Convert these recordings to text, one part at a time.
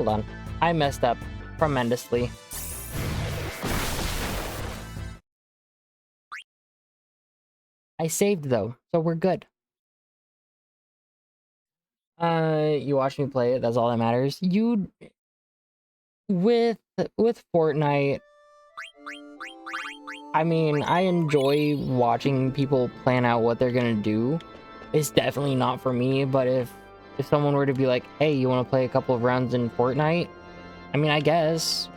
Hold on. I messed up tremendously. I saved though, so we're good. You watch me play it, that's all that matters. You with Fortnite, I mean, I enjoy watching people plan out what they're gonna do. It's definitely not for me, but if someone were to be like, hey, you want to play a couple of rounds in Fortnite? I mean, I guess.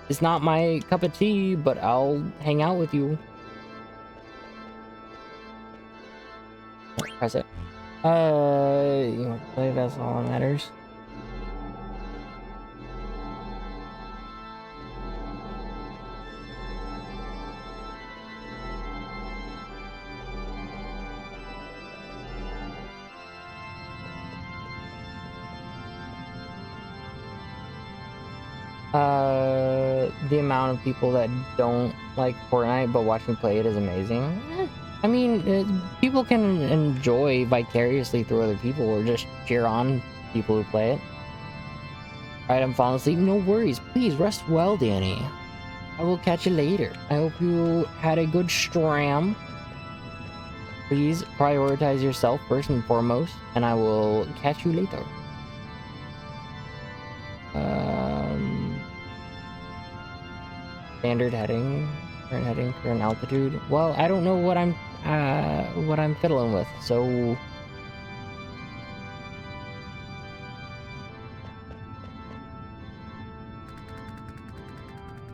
It's not my cup of tea, but I'll hang out with you. Press it. You want to play? That's all that matters. The amount of people that don't like Fortnite but watch me play it is amazing. I mean, people can enjoy vicariously through other people or just cheer on people who play it. Alright, I'm falling asleep. No worries. Please rest well, Danny. I will catch you later. I hope you had a good stram. Please prioritize yourself first and foremost, and I will catch you later. Standard heading, current altitude. Well, I don't know what I'm fiddling with, so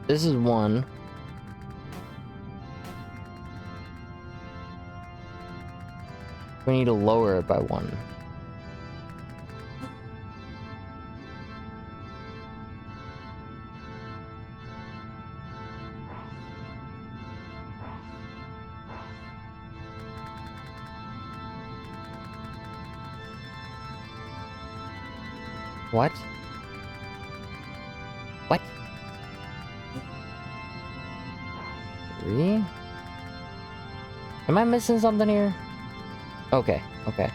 this is 1. We need to lower it by 1. What? What? 3? Am I missing something here? Okay, okay.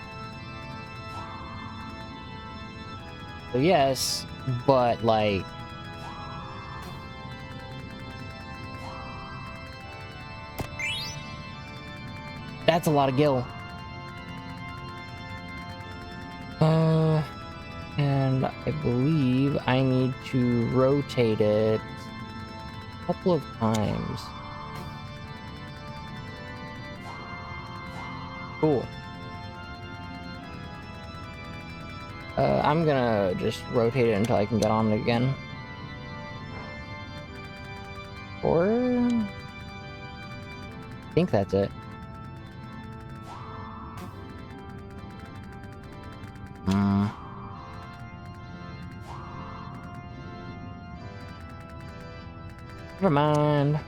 So yes, but like... That's a lot of gil. And I believe I need to rotate it a couple of times. Cool. I'm gonna just rotate it until I can get on it again. Or... I think that's it. Never mind.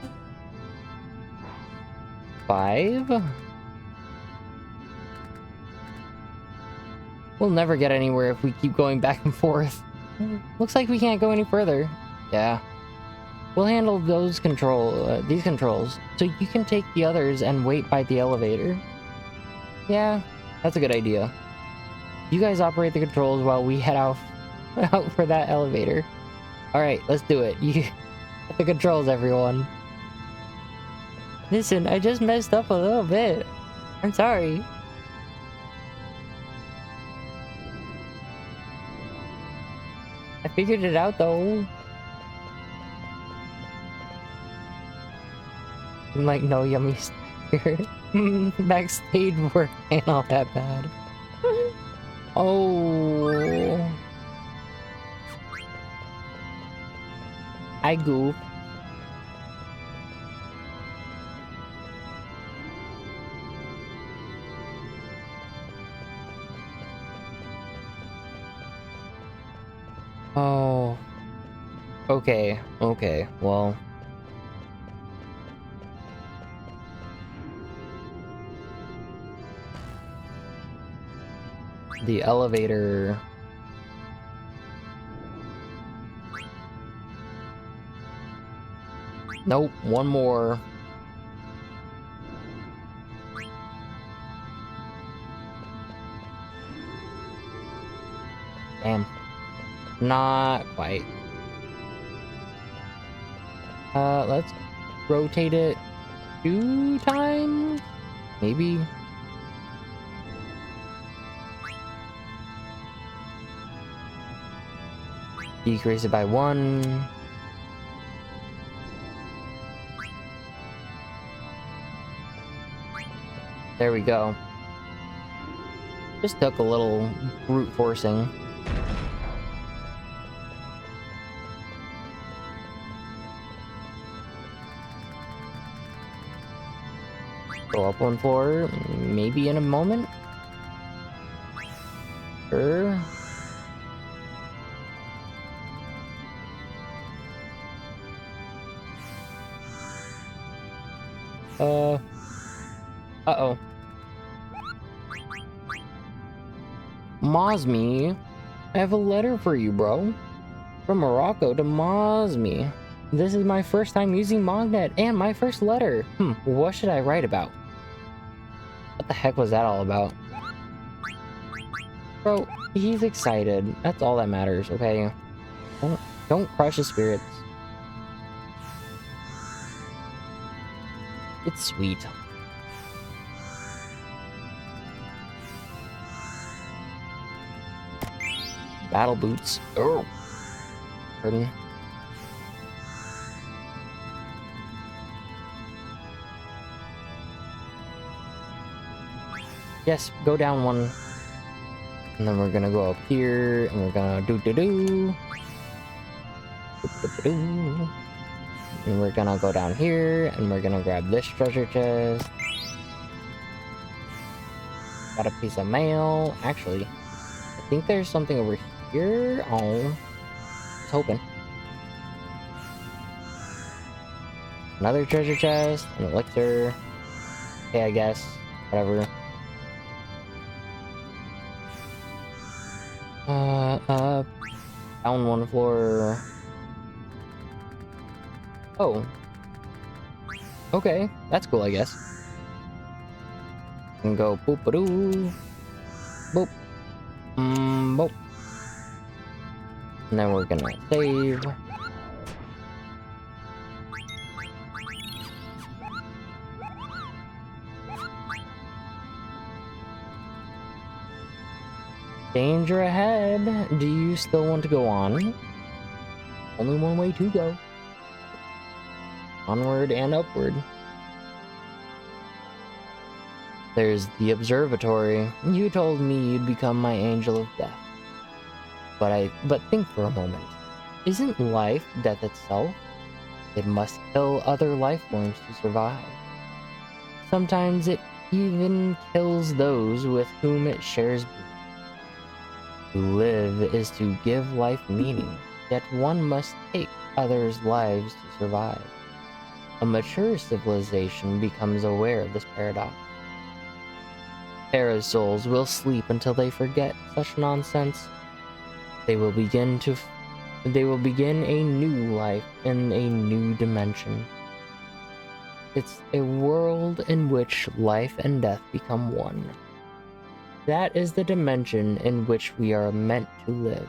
5? We'll never get anywhere if we keep going back and forth. Looks like we can't go any further. Yeah. We'll handle those these controls, so you can take the others and wait by the elevator. Yeah, that's a good idea. You guys operate the controls while we head out for that elevator. Alright, let's do it. You get the controls, everyone. Listen, I just messed up a little bit. I'm sorry. I figured it out, though. I'm like, no yummy here. Backstage work ain't all that bad. Oh. I goof. Oh. Okay, okay, well. The elevator... Nope, one more. Damn. Not quite. Let's rotate it 2 times? Maybe? Decrease it by 1. There we go. Just took a little brute forcing. Go up 1 floor, maybe in a moment. Sure. Uh-oh. Mosmi, I have a letter for you, bro. From Morocco to Mosmi. This is my first time using Mognet and my first letter. What should I write about? What the heck was that all about? Bro, he's excited. That's all that matters, okay? Don't crush his spirits. It's sweet. Battle boots. Oh. Pardon. Yes, go down 1. And then we're gonna go up here, and we're gonna do. And we're gonna go down here, and we're gonna grab this treasure chest. Got a piece of mail. Actually, I think there's something over here. Oh, I was hoping. Another treasure chest, an elixir. Okay, I guess. Whatever. Down 1 floor. Oh. Okay, that's cool, I guess. And go boop-a-doo. Boop. Boop. And then we're gonna save. Danger ahead. Do you still want to go on? Only one way to go. Onward and upward. There's the observatory. You told me you'd become my angel of death. But think for a moment. Isn't life death itself? It must kill other life forms to survive. Sometimes it even kills those with whom it shares blood. To live is to give life meaning, yet one must take others' lives to survive. A mature civilization becomes aware of this paradox. Terra's souls will sleep until they forget such nonsense. They will begin a new life in a new dimension. It's a world in which life and death become one. That is the dimension in which we are meant to live,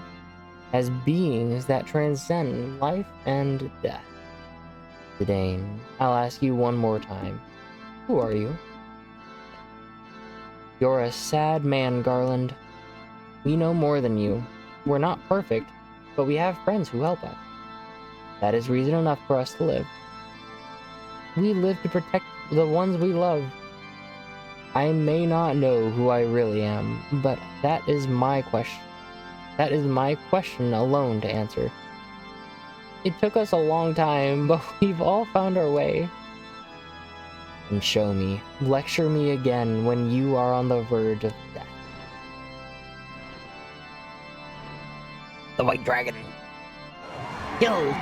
as beings that transcend life and death. Zidane, I'll ask you one more time. Who are you? You're a sad man, Garland. We know more than you. We're not perfect, but we have friends who help us. That is reason enough for us to live. We live to protect the ones we love. I may not know who I really am, but that is my question. That is my question alone to answer. It took us a long time, but we've all found our way. And show me, lecture me again when you are on the verge of death. The White Dragon. Kill!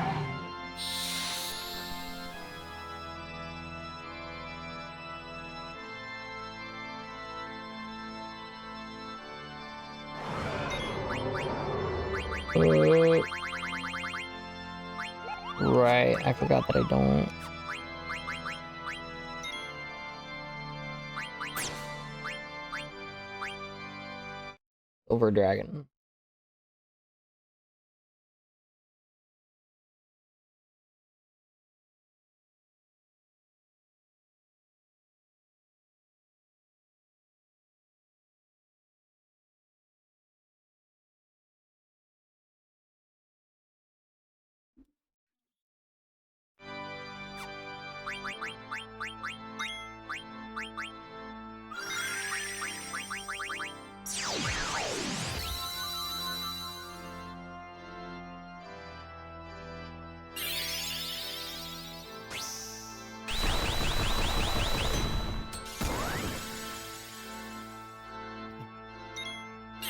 Right, I forgot that I don't. Over Dragon.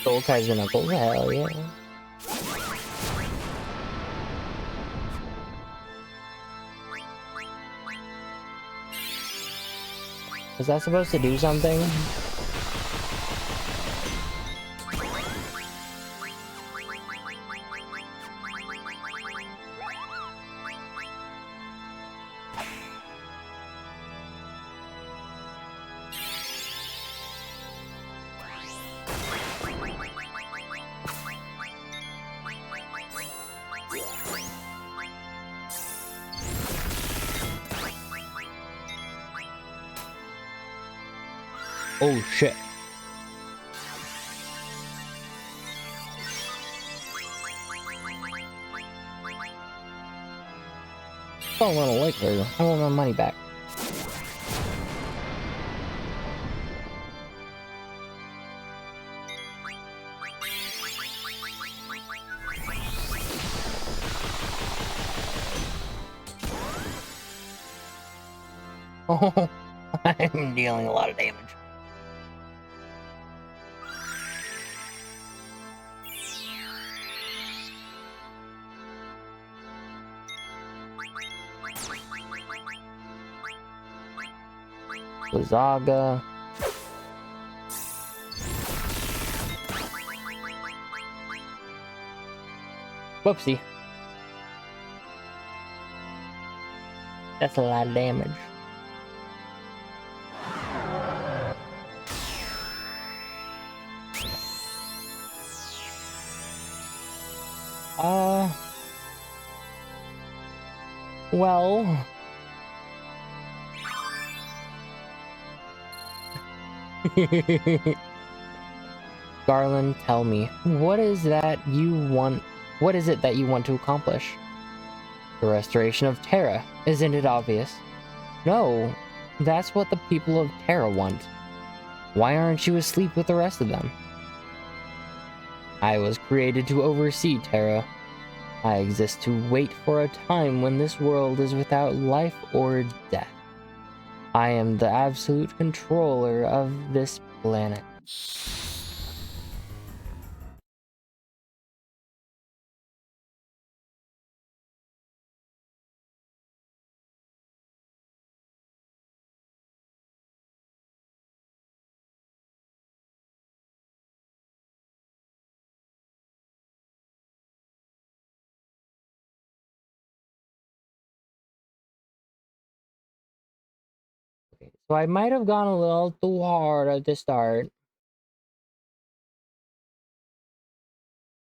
Soul Kaiser Knuckles, hell yeah. Was that supposed to do something? Oh shit. Oh, a little liquor. I want my money back. Oh, I'm dealing a lot of damage. Zaga. Whoopsie. That's a lot of damage. Well. Garland, tell me, what is that you want? What is it that you want to accomplish? The restoration of Terra, isn't it obvious? No, that's what the people of Terra want. Why aren't you asleep with the rest of them? I was created to oversee Terra. I exist to wait for a time when this world is without life or death. I am the absolute controller of this planet. Okay, so I might have gone a little too hard at the start.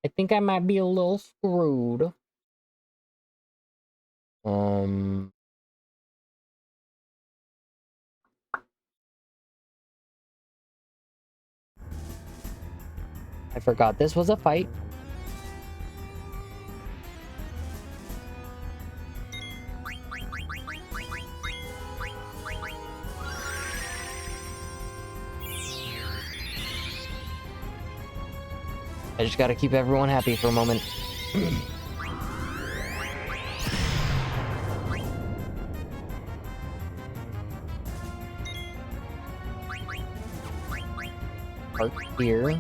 I think I might be a little screwed. I forgot this was a fight. I just gotta keep everyone happy for a moment. Park here.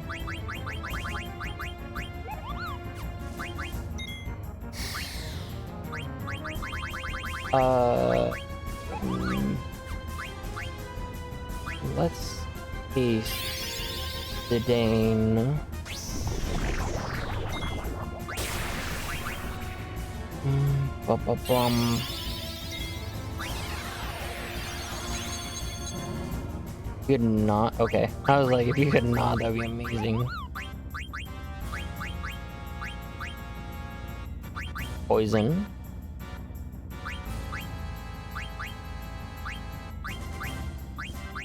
Let's face the Dane. Bum. You could not. Okay, I was like, if you could not, that'd be amazing. Poison.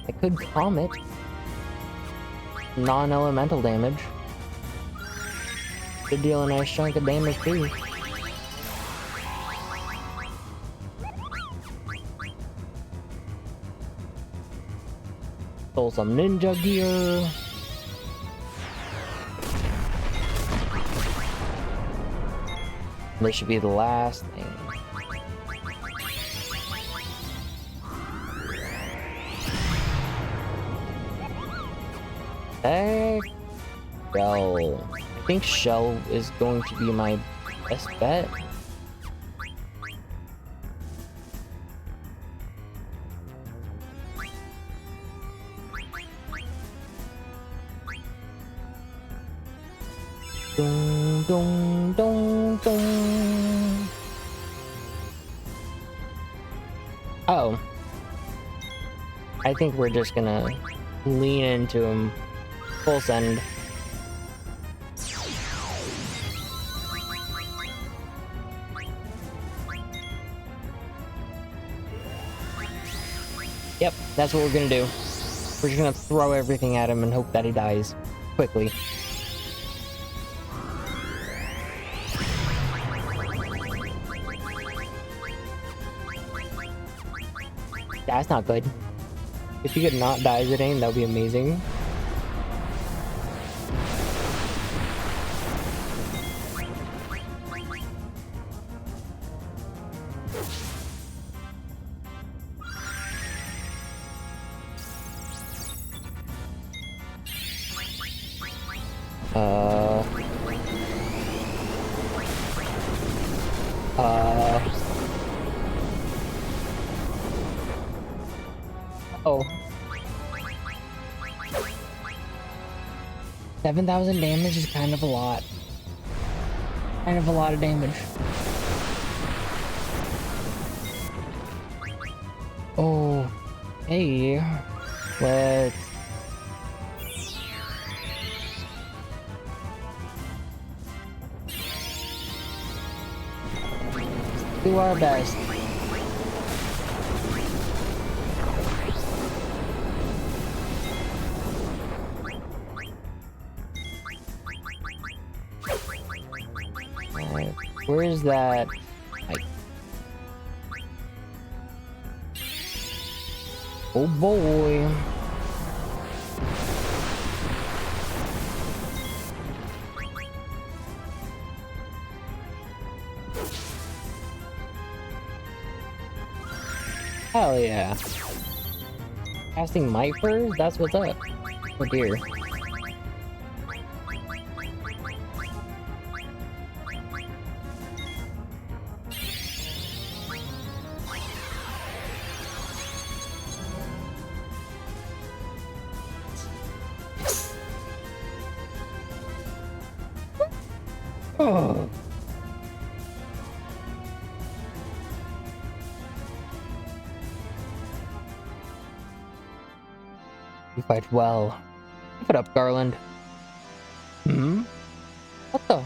I could Comet. Non-elemental damage. Could deal a nice chunk of damage too. Stole some ninja gear. This should be the last thing. Hey. Shell. I think Shell is going to be my best bet. Dong, dong, dong, dong. Oh. I think we're just gonna lean into him. Full send. Yep, that's what we're gonna do. We're just gonna throw everything at him and hope that he dies quickly. That's not good. If he could not die Zidane, that would be amazing. Oh. 7,000 damage is kind of a lot. Kind of a lot of damage. Oh. Hey. Let's... do our best. Where is that? Oh boy. Hell yeah. Casting Might first? That's what's up. Oh dear. Oh. You fight well. Keep it up, Garland. Hmm? What the?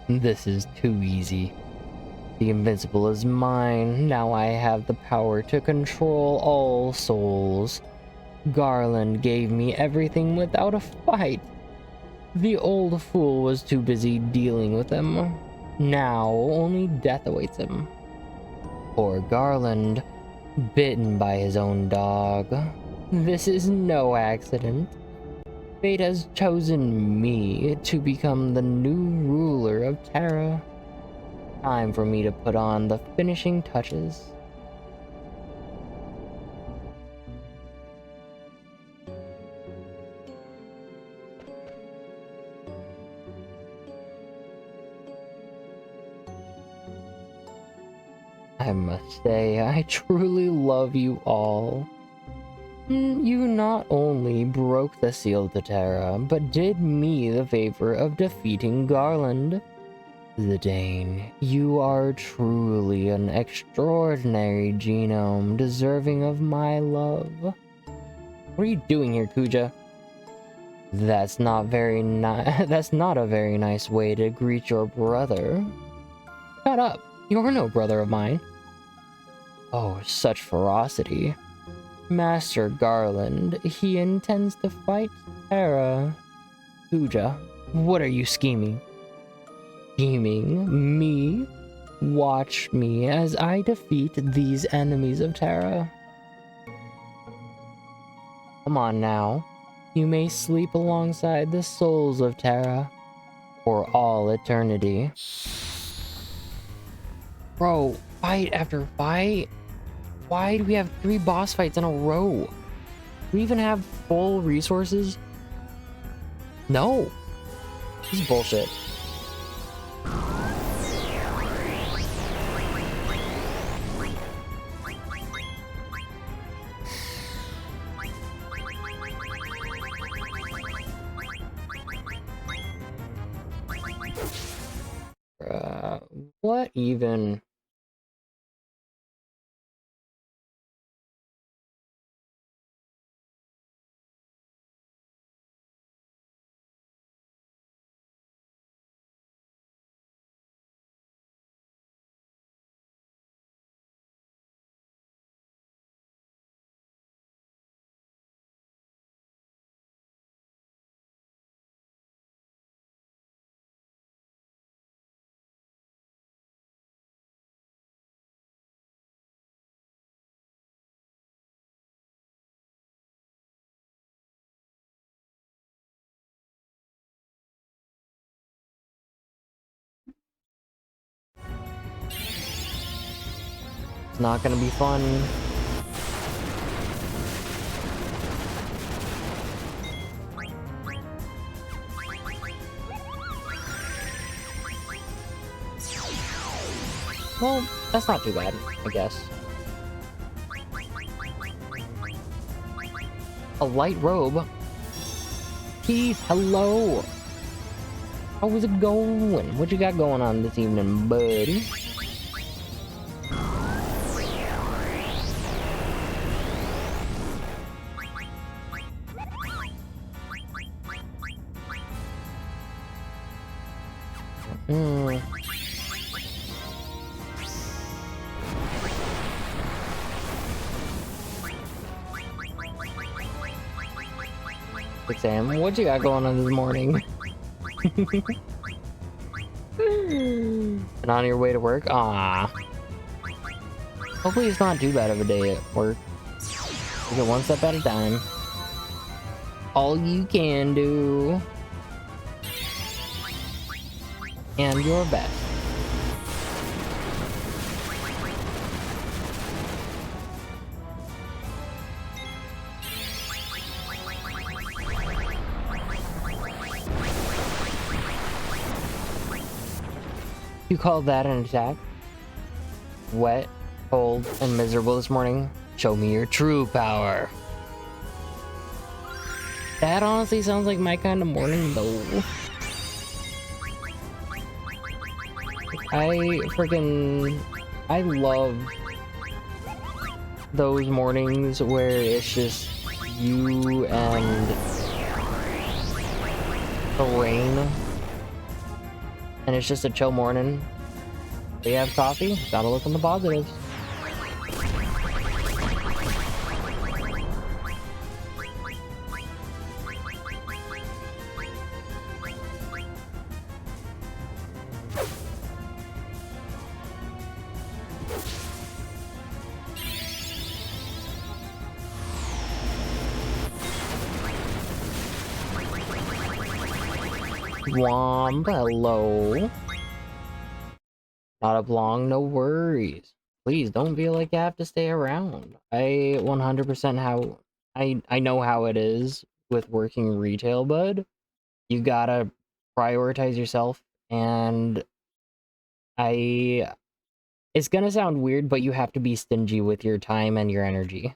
This is too easy. The invincible is mine. Now I have the power to control all souls. Garland gave me everything without a fight. The old fool was too busy dealing with him. Now only death awaits him. Poor Garland, bitten by his own dog. This is no accident. Fate has chosen me to become the new ruler of Terra. Time for me to put on the finishing touches. I must say, I truly love you all. You not only broke the seal to Terra, but did me the favor of defeating Garland. Zidane, you are truly an extraordinary genome, deserving of my love. What are you doing here, Kuja? That's not that's not a very nice way to greet your brother. Shut up. You're no brother of mine. Oh, such ferocity. Master Garland, he intends to fight Terra. Kuja, what are you scheming? Scheming? Me? Watch me as I defeat these enemies of Terra. Come on now. You may sleep alongside the souls of Terra. for all eternity. Bro, fight after fight? Why do we have 3 boss fights in a row? Do we even have full resources? No. This is bullshit. What even? It's not gonna be fun. Well, that's not too bad, I guess. A light robe? Keith, hello! How's it going? What you got going on this evening, buddy? Hmm. 6 a.m. What you got going on this morning? And on your way to work? Ah. Hopefully it's not too bad of a day at work. Take it one step at a time. All you can do. And your best. You call that an attack? Wet, cold, and miserable this morning? Show me your true power. That honestly sounds like my kind of morning, though. I love those mornings where it's just you and the rain. And it's just a chill morning. We have coffee, gotta look on the positives. Womp, hello. Not up long, no worries. Please don't feel like you have to stay around. I 100% I know how it is with working retail, bud. You gotta prioritize yourself, and it's gonna sound weird, but you have to be stingy with your time and your energy.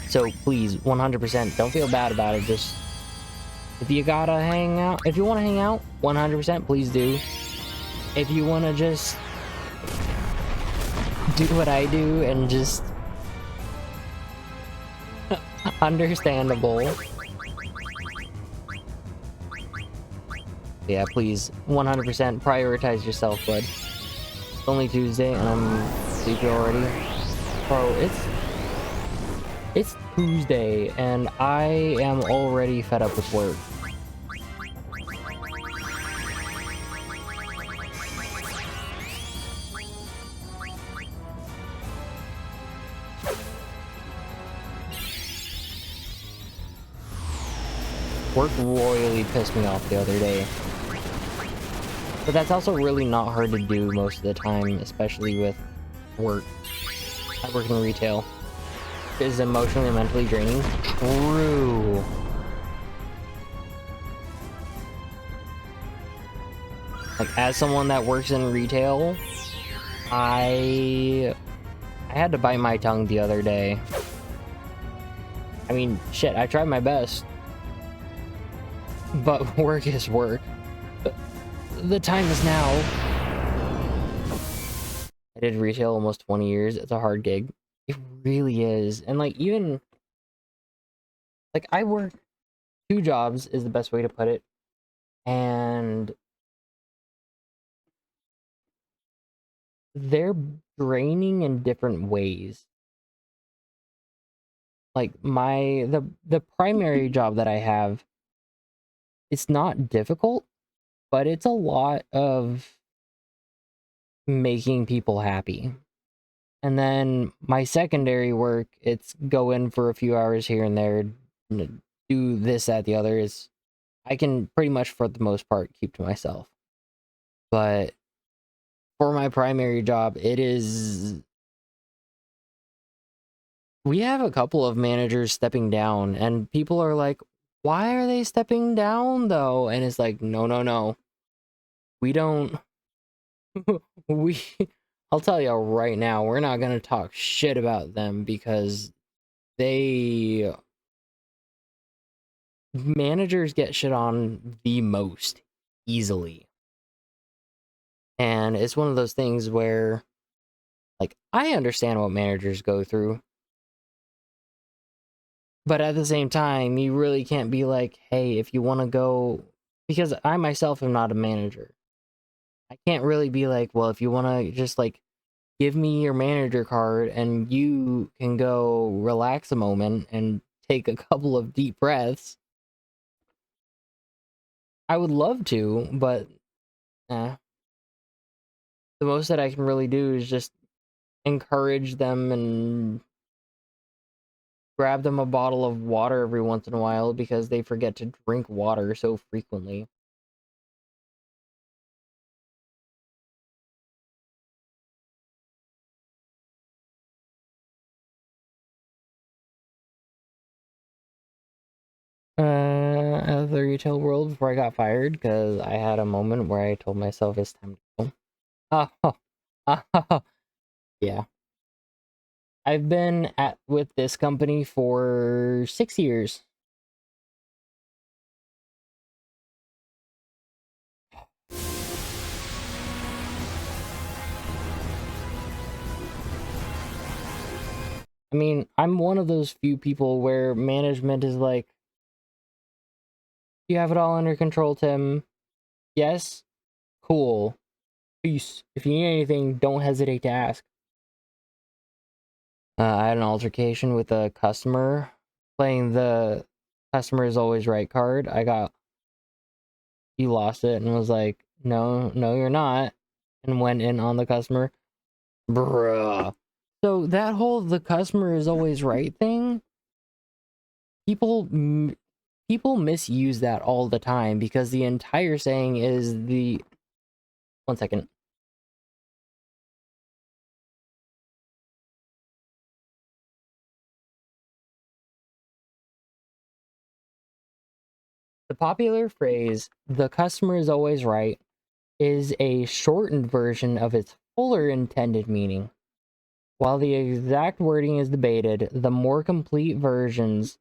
So please, 100%, don't feel bad about it. Just, if you gotta hang out, if you want to hang out, 100%, please do. If you want to just do what I do and just understandable. Yeah, please, 100% prioritize yourself, bud. It's only Tuesday and I'm sleepy already. Bro, it's Tuesday and I am already fed up with work. Work royally pissed me off the other day. But that's also really not hard to do most of the time, especially with work. I work in retail. Is emotionally and mentally draining? True. Like, as someone that works in retail, I had to bite my tongue the other day. I mean, shit, I tried my best. But work is work. The time is now. I did retail almost 20 years. It's a hard gig. It really is. And like, even like, I work 2 jobs is the best way to put it. And they're draining in different ways. Like the primary job that I have, it's not difficult, but it's a lot of making people happy. And then my secondary work, it's go in for a few hours here and there, do this, that, the other. Is I can pretty much, for the most part, keep to myself. But for my primary job, it is... We have a couple of managers stepping down, and people are like, why are they stepping down, though? And it's like, no. We don't... I'll tell you right now, we're not going to talk shit about them because managers get shit on the most easily. And it's one of those things where, like, I understand what managers go through. But at the same time, you really can't be like, hey, if you want to go... Because I myself am not a manager. I can't really be like, well, if you want to just, like, give me your manager card and you can go relax a moment and take a couple of deep breaths. I would love to, but the most that I can really do is just encourage them and grab them a bottle of water every once in a while because they forget to drink water so frequently. Out of the retail world before I got fired, because I had a moment where I told myself it's time to go. Oh, yeah. I've been with this company for 6 years. I mean, I'm one of those few people where management is like, you have it all under control, Tim. Yes? Cool. Peace. If you need anything, don't hesitate to ask. I had an altercation with a customer playing the customer is always right card. He lost it and was like, no, you're not. And went in on the customer. Bruh. So that whole the customer is always right thing, people misuse that all the time because the entire saying is the... One second. The popular phrase, the customer is always right, is a shortened version of its fuller intended meaning. While the exact wording is debated, the more complete versions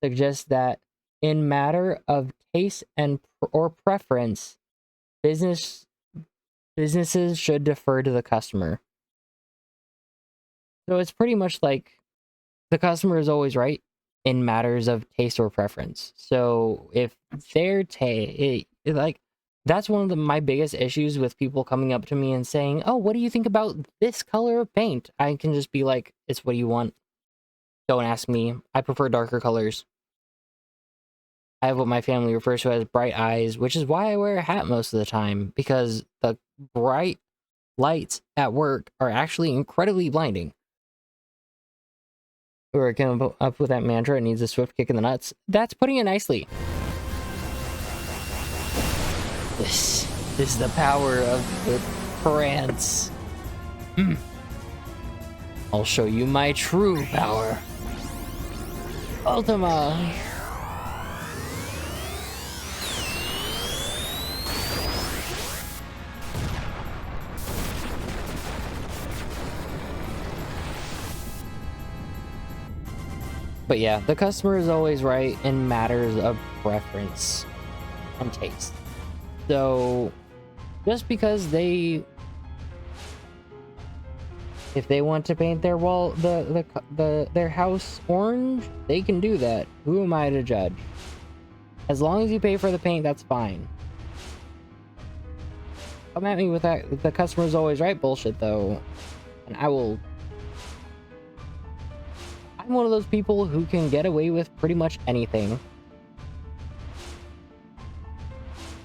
suggest that in matter of taste or preference, businesses should defer to the customer. So it's pretty much like the customer is always right in matters of taste or preference. So if their like, that's one of my biggest issues with people coming up to me and saying, oh, what do you think about this color of paint? I can just be like, it's what you want. Don't ask me. I prefer darker colors. I have what my family refers to as bright eyes, which is why I wear a hat most of the time, because the bright lights at work are actually incredibly blinding. Or came up with that mantra, it needs a swift kick in the nuts. That's putting it nicely. is the power of the trance. I'll show you my true power. Ultima. But yeah, the customer is always right in matters of preference and taste. So just because if they want to paint their wall, their house orange, they can do that. Who am I to judge? As long as you pay for the paint, that's fine. Come at me with that the customer's always right bullshit though, and I'm one of those people who can get away with pretty much anything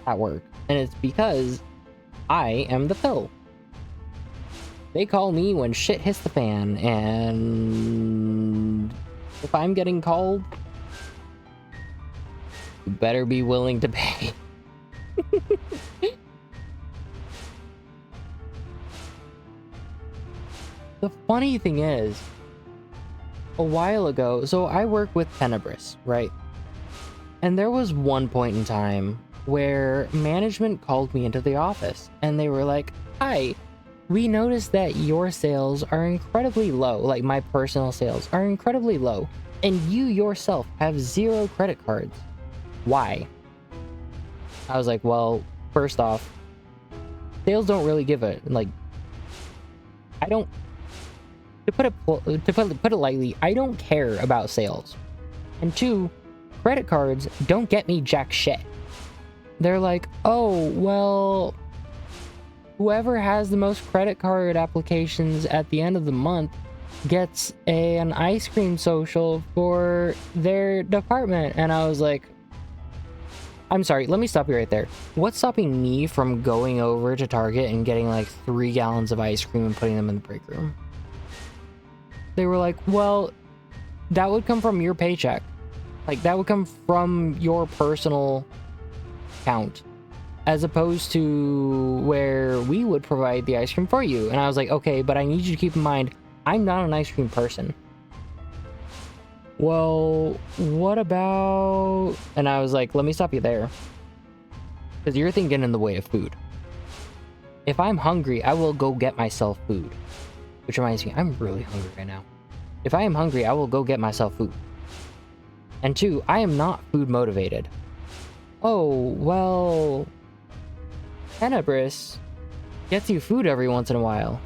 at work. And it's because I am the pill. They call me when shit hits the fan, and if I'm getting called, you better be willing to pay. The funny thing is, a while ago, so I work with Tenebris, right? And there was one point in time where management called me into the office and they were like, "Hi, we noticed that your sales are incredibly low, like my personal sales are incredibly low, and you yourself have 0 credit cards. Why?" I was like, well, first off, sales don't really give a, like, I don't, to put it lightly, I don't care about sales. And 2, credit cards don't get me jack shit. They're like, "Oh, well, whoever has the most credit card applications at the end of the month gets an ice cream social for their department." And I was like, I'm sorry, let me stop you right there. What's stopping me from going over to Target and getting like 3 gallons of ice cream and putting them in the break room? They were like, well, that would come from your paycheck. Like, that would come from your personal account, as opposed to where we would provide the ice cream for you. And I was like, okay, but I need you to keep in mind, I'm not an ice cream person. Well, what about... And I was like, let me stop you there, because you're thinking in the way of food. If I'm hungry, I will go get myself food. Which reminds me, I'm really hungry right now. If I am hungry, I will go get myself food. And 2, I am not food motivated. Oh, well, Tenebris gets you food every once in a while.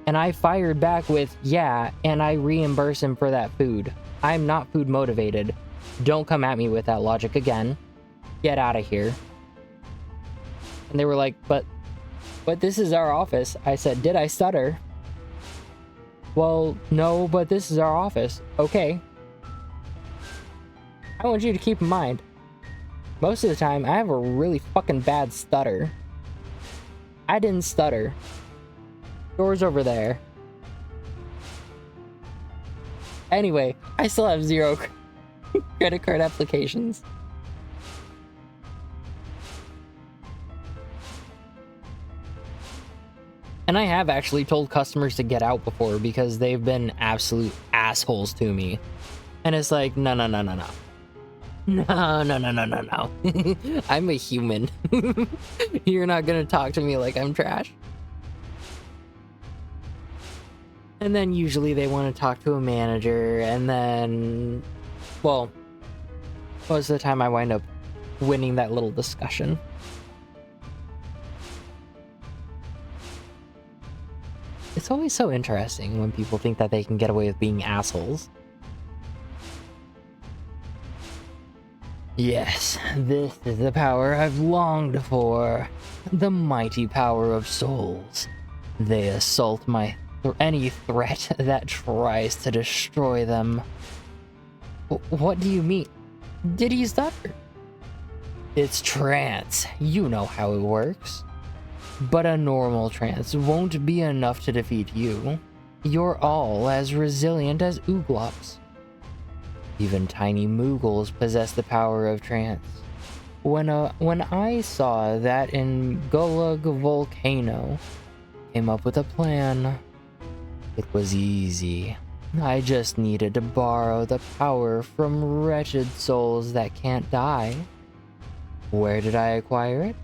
And I fired back with, yeah, and I reimburse him for that food. I'm not food motivated. Don't come at me with that logic again. Get out of here. And they were like, but this is our office. I said, did I stutter? Well, no, but this is our office. Okay. I want you to keep in mind, most of the time, I have a really fucking bad stutter. I didn't stutter. Door's over there. Anyway, I still have 0 credit card applications. And I have actually told customers to get out before because they've been absolute assholes to me. And it's like, no. No. I'm a human. You're not gonna talk to me like I'm trash. And then usually they want to talk to a manager, and then, well, most of the time I wind up winning that little discussion. It's always so interesting when people think that they can get away with being assholes. Yes, this is the power I've longed for. The mighty power of souls. They assault any threat that tries to destroy them. What do you mean? Did he stutter? It's trance. You know how it works. But a normal trance won't be enough to defeat you. You're all as resilient as Ooglops. Even tiny Moogles possess the power of trance. When I saw that in Gulag Volcano came up with a plan, it was easy. I just needed to borrow the power from wretched souls that can't die. Where did I acquire it?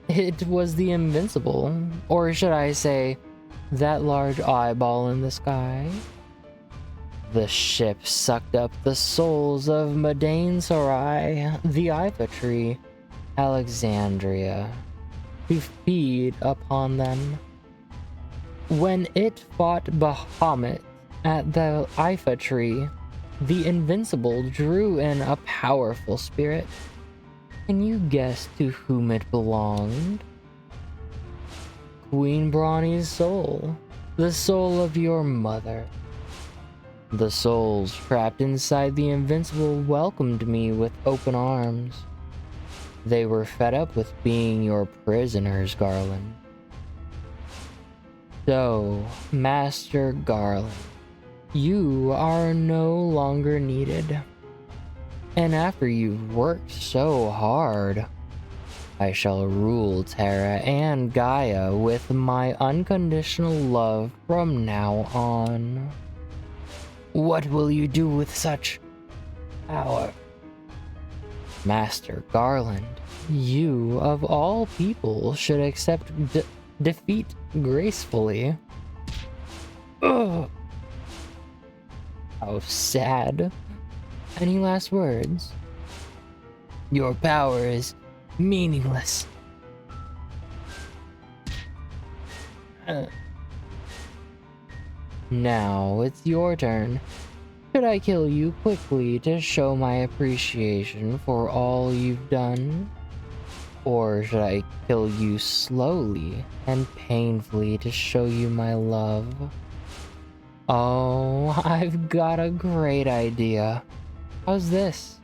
It was the invincible, or should I say, that large eyeball in the sky. The ship sucked up the souls of Madain Sarai, the Ifa Tree, Alexandria, to feed upon them. When it fought Bahamut at the Ifa Tree, the Invincible drew in a powerful spirit. Can you guess to whom it belonged? Queen Brawny's soul, the soul of your mother. The souls trapped inside the Invincible welcomed me with open arms. They were fed up with being your prisoners, Garland. So, Master Garland, you are no longer needed. And after you've worked so hard, I shall rule Terra and Gaia with my unconditional love from now on. What will you do with such power? Master Garland, you of all people should accept defeat gracefully. Ugh. How sad. Any last words? Your power is meaningless. Now it's your turn. Should I kill you quickly to show my appreciation for all you've done? Or should I kill you slowly and painfully to show you my love? Oh, I've got a great idea. How's this?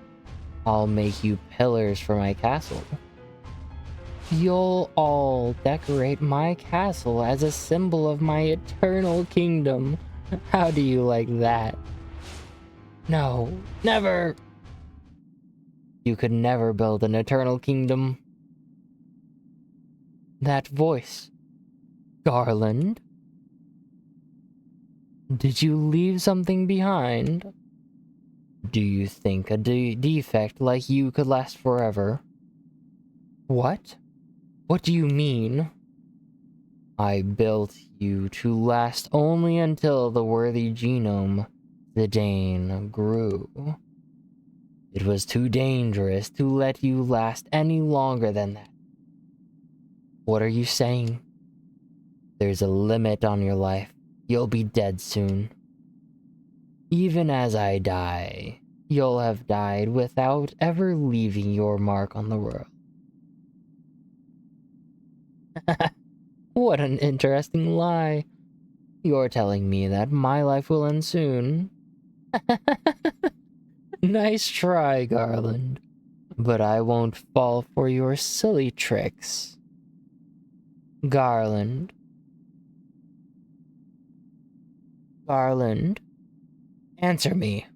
I'll make you pillars for my castle. You'll all decorate my castle as a symbol of my eternal kingdom. How do you like that? No, never! You could never build an eternal kingdom. That voice. Garland? Did you leave something behind? Do you think a defect like you could last forever? What? What do you mean? I built you to last only until the worthy genome, Zidane, grew. It was too dangerous to let you last any longer than that. What are you saying? There's a limit on your life. You'll be dead soon. Even as I die, you'll have died without ever leaving your mark on the world. What an interesting lie. You're telling me that my life will end soon. Nice try, Garland. But I won't fall for your silly tricks. Garland. Garland. Answer me.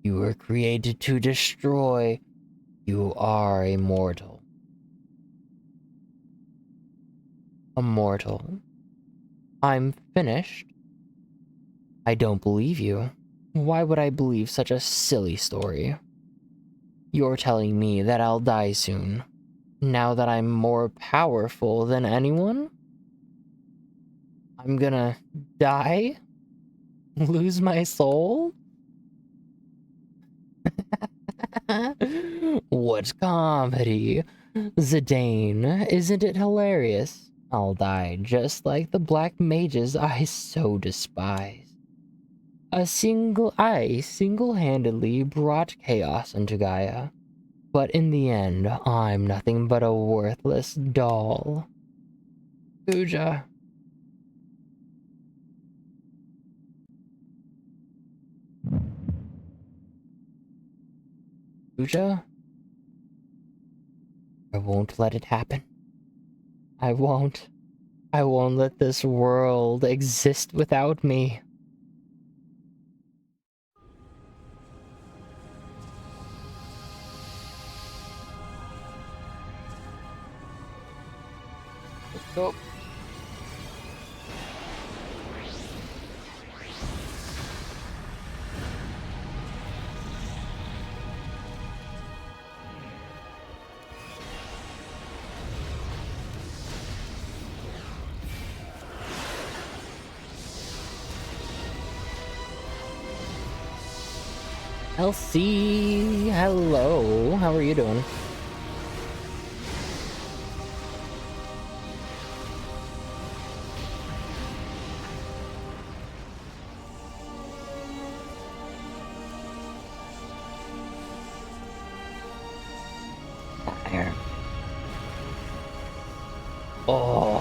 You were created to destroy. You are immortal. Immortal. I'm finished. I don't believe you. Why would I believe such a silly story? You're telling me that I'll die soon, now that I'm more powerful than anyone? I'm gonna die? Lose my soul? What comedy? Zidane, isn't it hilarious? I'll die just like the black mages I so despise. I single-handedly brought chaos into Gaia, but in the end, I'm nothing but a worthless doll. Pooja. Pooja? I won't let it happen. I won't. I won't let this world exist without me. Go. LC, hello. How are you doing? There. Oh.